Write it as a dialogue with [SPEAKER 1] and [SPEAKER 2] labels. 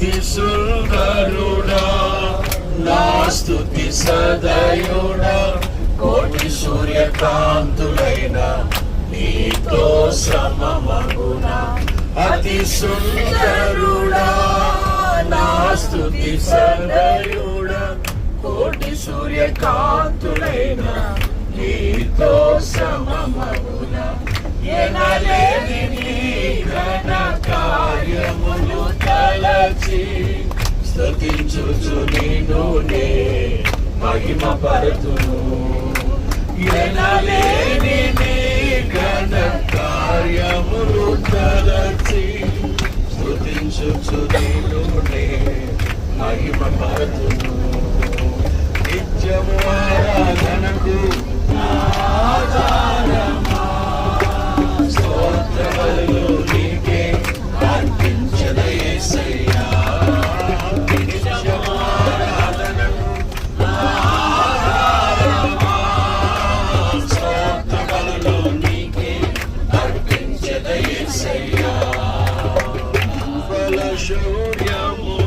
[SPEAKER 1] అతి సుందరుడా నా స్తుతి సదయుడా కోటి సూర్యకాంతులైన నీతో సమమగున అతి సుందరుడా నా స్తుతి సదయుడా కోటి సూర్యకాంతులైన నీతో సమమగున ఎనలేని నీ ఘన కార్యములు తలచి స్తుతించుచు నిన్నునే మహిమ పరతును ఎనలేని నీ ఘన కార్యములు తలచి స్తుతించుచు నిన్నునే మహిమ పరతును నిత్యము ఆరాధనకు ఆధారమా స్తోత్రములు నీకే అర్పించద యేసయ్యా నిత్యము ఆరాధనకు ఆధారమా స్తోత్రములు నీకే అర్పించద యేసయ్యా బల శౌర్యము